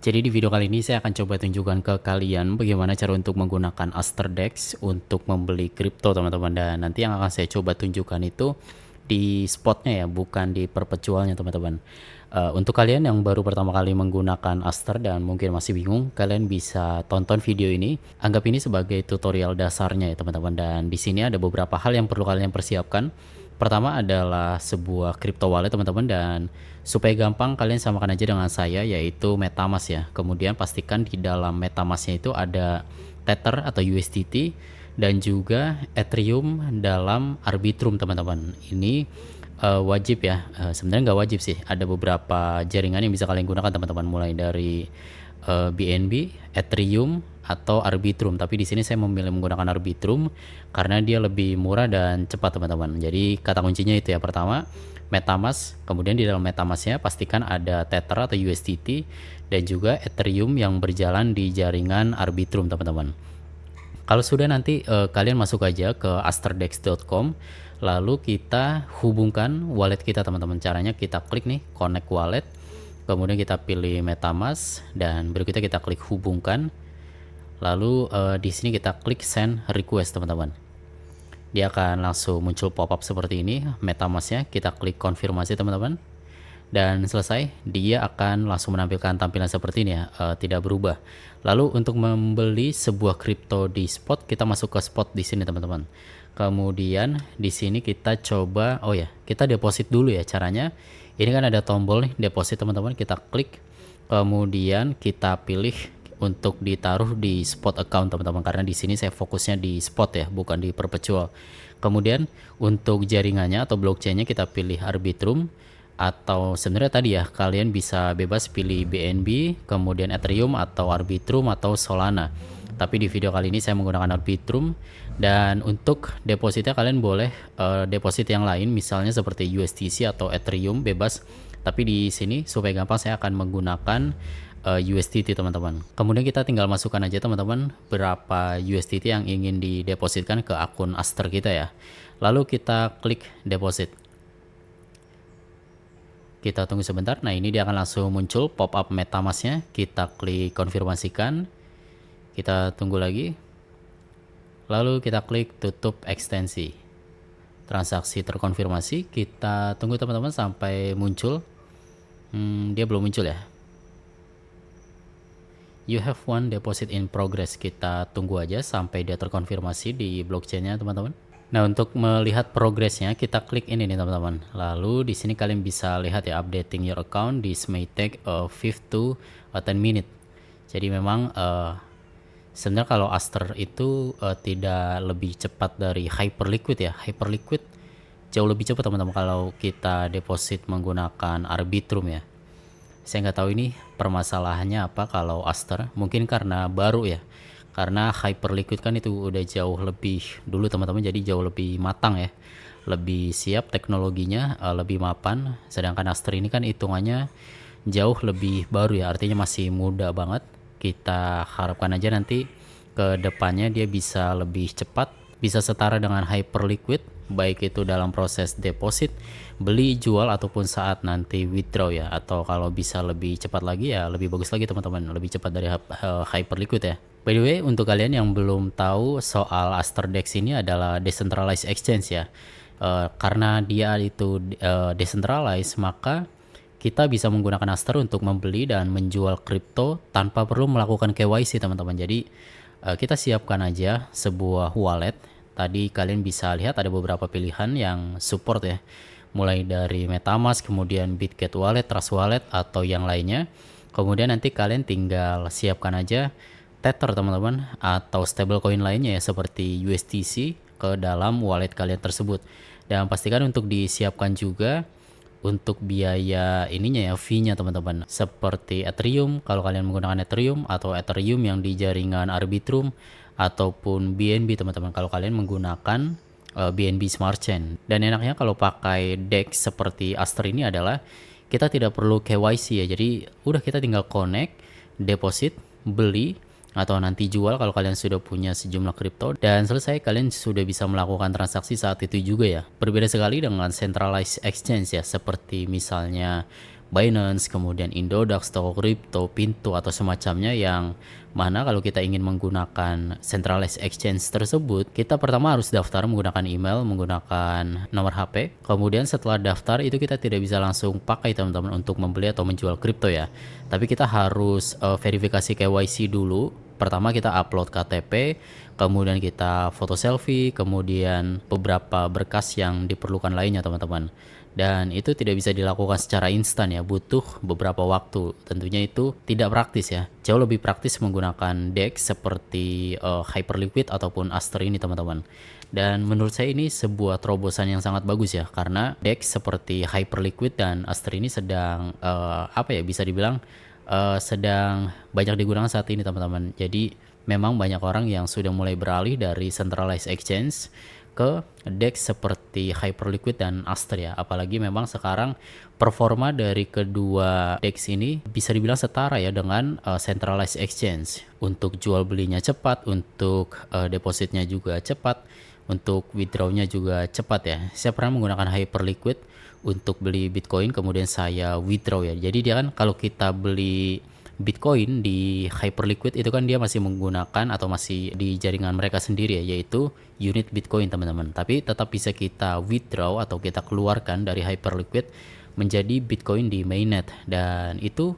Jadi di video kali ini saya akan coba tunjukkan ke kalian bagaimana cara untuk menggunakan Asterdex untuk membeli kripto teman-teman, dan nanti yang akan saya coba tunjukkan itu di spotnya ya, bukan di perpetualnya teman-teman. Untuk kalian yang baru pertama kali menggunakan Aster dan mungkin masih bingung, kalian bisa tonton video ini. Anggap ini sebagai tutorial dasarnya ya teman-teman, dan di sini ada beberapa hal yang perlu kalian persiapkan. Pertama adalah sebuah crypto wallet teman-teman, dan supaya gampang kalian samakan aja dengan saya, yaitu MetaMask ya. Kemudian pastikan di dalam MetaMasknya itu ada Tether atau USDT dan juga Ethereum dalam Arbitrum teman-teman. Ini wajib ya. Sebenarnya nggak wajib sih, ada beberapa jaringan yang bisa kalian gunakan teman-teman, mulai dari BNB, Ethereum atau Arbitrum. Tapi di sini saya memilih menggunakan Arbitrum karena dia lebih murah dan cepat teman-teman. Jadi kata kuncinya itu ya, pertama MetaMask, kemudian di dalam MetaMasknya pastikan ada Tether atau USDT dan juga Ethereum yang berjalan di jaringan Arbitrum teman-teman. Kalau sudah, nanti kalian masuk aja ke asterdex.com, lalu kita hubungkan wallet kita teman-teman. Caranya kita klik nih connect wallet, kemudian kita pilih MetaMask dan berikutnya kita klik hubungkan. Lalu di sini kita klik send request teman-teman. Dia akan langsung muncul pop-up seperti ini MetaMasknya. Kita klik konfirmasi teman-teman, dan selesai dia akan langsung menampilkan tampilan seperti ini ya, tidak berubah. Lalu untuk membeli sebuah kripto di spot, kita masuk ke spot di sini teman-teman. Kemudian di sini kita coba, oh ya, kita deposit dulu ya caranya. Ini kan ada tombol nih deposit teman-teman, kita klik, kemudian kita pilih untuk ditaruh di spot account teman-teman, karena di sini saya fokusnya di spot ya, bukan di perpetual. Kemudian untuk jaringannya atau blockchainnya kita pilih Arbitrum, atau sebenarnya tadi ya kalian bisa bebas pilih BNB, kemudian Ethereum atau Arbitrum atau Solana. Tapi di video kali ini saya menggunakan Arbitrum. Dan untuk depositnya kalian boleh deposit yang lain, misalnya seperti USDC atau Ethereum, bebas. Tapi di sini supaya gampang saya akan menggunakan USDT teman-teman. Kemudian kita tinggal masukkan aja teman-teman berapa USDT yang ingin didepositkan ke akun Aster kita ya. Lalu kita klik deposit. Kita tunggu sebentar. Nah, ini dia akan langsung muncul pop-up MetaMasknya. Kita klik konfirmasikan. Kita tunggu lagi. Lalu kita klik tutup ekstensi. Transaksi terkonfirmasi. Kita tunggu teman-teman sampai muncul. Dia belum muncul ya. You have one deposit in progress. Kita tunggu aja sampai dia terkonfirmasi di blockchainnya teman-teman. Nah, untuk melihat progresnya kita klik ini nih teman-teman. Lalu di sini kalian bisa lihat ya, updating your account. This may take 5 to 10 minutes. Jadi memang sebenarnya kalau Aster itu tidak lebih cepat dari Hyperliquid ya. Hyperliquid jauh lebih cepat teman-teman kalau kita deposit menggunakan Arbitrum ya. Saya nggak tahu ini permasalahannya apa kalau Aster. Mungkin karena baru ya. Karena Hyperliquid kan itu udah jauh lebih dulu teman-teman, jadi jauh lebih matang ya, lebih siap teknologinya, lebih mapan. Sedangkan Aster ini kan hitungannya jauh lebih baru ya, artinya masih muda banget. Kita harapkan aja nanti ke depannya dia bisa lebih cepat, bisa setara dengan Hyperliquid, baik itu dalam proses deposit, beli, jual, ataupun saat nanti withdraw ya. Atau kalau bisa lebih cepat lagi ya lebih bagus lagi teman-teman, lebih cepat dari Hyperliquid ya. By the way, untuk kalian yang belum tahu soal Asterdex, ini adalah decentralized exchange ya. Karena dia itu decentralized, maka kita bisa menggunakan Aster untuk membeli dan menjual kripto tanpa perlu melakukan KYC teman-teman. Jadi kita siapkan aja sebuah wallet. Tadi kalian bisa lihat ada beberapa pilihan yang support ya, mulai dari MetaMask, kemudian Bitget Wallet, Trust Wallet, atau yang lainnya. Kemudian nanti kalian tinggal siapkan aja Tether teman-teman, atau stablecoin lainnya ya seperti USDC ke dalam wallet kalian tersebut. Dan pastikan untuk disiapkan juga untuk biaya ininya ya, fee-nya teman-teman, seperti Ethereum kalau kalian menggunakan Ethereum, atau Ethereum yang di jaringan Arbitrum, ataupun BNB teman-teman kalau kalian menggunakan BNB Smart Chain. Dan enaknya kalau pakai DEX seperti Aster ini adalah kita tidak perlu KYC ya, jadi udah kita tinggal connect, deposit, beli, atau nanti jual kalau kalian sudah punya sejumlah kripto, dan selesai kalian sudah bisa melakukan transaksi saat itu juga ya. Berbeda sekali dengan centralized exchange ya, seperti misalnya Binance, kemudian Indodax, Toko Kripto, Pintu atau semacamnya, yang mana kalau kita ingin menggunakan centralized exchange tersebut, kita pertama harus daftar menggunakan email, menggunakan nomor HP. Kemudian setelah daftar itu kita tidak bisa langsung pakai teman-teman untuk membeli atau menjual kripto ya. Tapi kita harus verifikasi KYC dulu. Pertama kita upload KTP, kemudian kita foto selfie, kemudian beberapa berkas yang diperlukan lainnya teman-teman. Dan itu tidak bisa dilakukan secara instan ya, butuh beberapa waktu. Tentunya itu tidak praktis ya. Jauh lebih praktis menggunakan DEX seperti Hyperliquid ataupun Aster ini teman-teman. Dan menurut saya ini sebuah terobosan yang sangat bagus ya, karena DEX seperti Hyperliquid dan Aster ini sedang bisa dibilang sedang banyak digunakan saat ini teman-teman. Jadi memang banyak orang yang sudah mulai beralih dari centralized exchange ke DEX seperti Hyperliquid dan Aster ya. Apalagi memang sekarang performa dari kedua DEX ini bisa dibilang setara ya dengan centralized exchange. Untuk jual belinya cepat, untuk depositnya juga cepat, untuk withdrawnya juga cepat ya. Saya pernah menggunakan Hyperliquid untuk beli Bitcoin, kemudian saya withdraw ya. Jadi dia kan kalau kita beli Bitcoin di Hyperliquid itu kan dia masih menggunakan atau masih di jaringan mereka sendiri ya, yaitu unit Bitcoin teman-teman. Tapi tetap bisa kita withdraw atau kita keluarkan dari Hyperliquid menjadi Bitcoin di mainnet, dan itu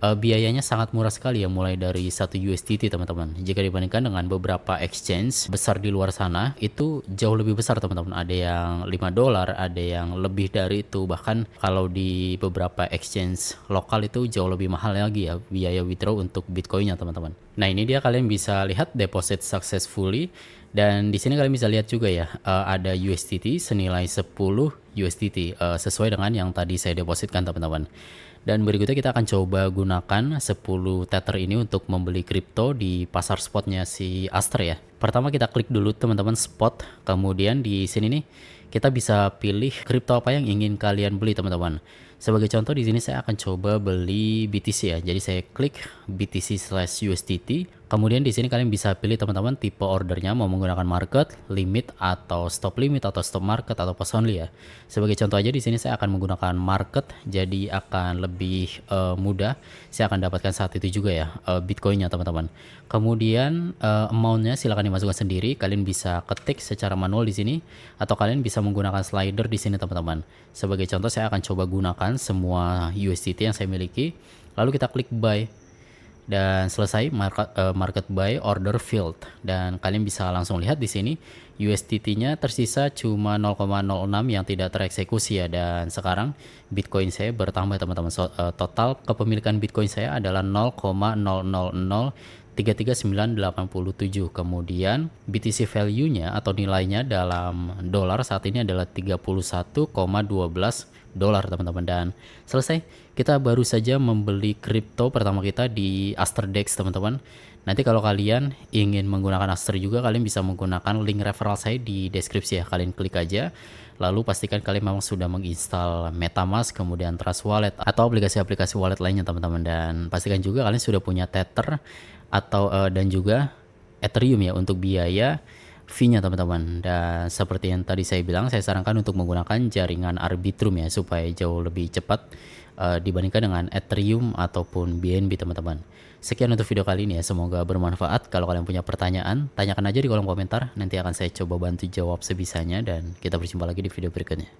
biayanya sangat murah sekali ya, mulai dari 1 USDT teman-teman. Jika dibandingkan dengan beberapa exchange besar di luar sana, itu jauh lebih besar teman-teman. Ada yang $5, ada yang lebih dari itu. Bahkan kalau di beberapa exchange lokal itu jauh lebih mahal lagi ya biaya withdraw untuk Bitcoinnya teman-teman. Nah ini dia, kalian bisa lihat deposit successfully, dan di sini kalian bisa lihat juga ya ada USDT senilai 10 USDT sesuai dengan yang tadi saya depositkan teman-teman. Dan berikutnya kita akan coba gunakan 10 Tether ini untuk membeli kripto di pasar spotnya si Aster ya. Pertama kita klik dulu teman-teman spot, kemudian di sini nih kita bisa pilih kripto apa yang ingin kalian beli teman-teman. Sebagai contoh di sini saya akan coba beli BTC ya. Jadi saya klik BTC/USDT. Kemudian di sini kalian bisa pilih teman-teman tipe ordernya, mau menggunakan market, limit atau stop limit atau stop market atau pos only ya. Sebagai contoh aja di sini saya akan menggunakan market, jadi akan lebih mudah. Saya akan dapatkan saat itu juga ya Bitcoinnya teman-teman. Kemudian amountnya silahkan dimasukkan sendiri. Kalian bisa ketik secara manual di sini atau kalian bisa menggunakan slider di sini teman-teman. Sebagai contoh saya akan coba gunakan semua USDT yang saya miliki. Lalu kita klik buy. Dan selesai market buy order filled, dan kalian bisa langsung lihat di sini USDT-nya tersisa cuma 0,06 yang tidak tereksekusi ya. Dan sekarang Bitcoin saya bertambah teman-teman. Total kepemilikan Bitcoin saya adalah 0,00033987. Kemudian BTC value-nya atau nilainya dalam dolar saat ini adalah 31,12 dolar teman-teman. Dan selesai, kita baru saja membeli kripto pertama kita di Aster DEX teman-teman. Nanti kalau kalian ingin menggunakan Aster juga, kalian bisa menggunakan link referral saya di deskripsi ya. Kalian klik aja, lalu pastikan kalian memang sudah menginstal MetaMask, kemudian Trust Wallet atau aplikasi-aplikasi wallet lainnya teman-teman. Dan pastikan juga kalian sudah punya Tether atau dan juga Ethereum ya untuk biaya fee-nya teman-teman. Dan seperti yang tadi saya bilang, saya sarankan untuk menggunakan jaringan Arbitrum ya, supaya jauh lebih cepat dibandingkan dengan Ethereum ataupun BNB teman-teman. Sekian untuk video kali ini ya, semoga bermanfaat. Kalau kalian punya pertanyaan, tanyakan aja di kolom komentar, nanti akan saya coba bantu jawab sebisanya, dan kita berjumpa lagi di video berikutnya.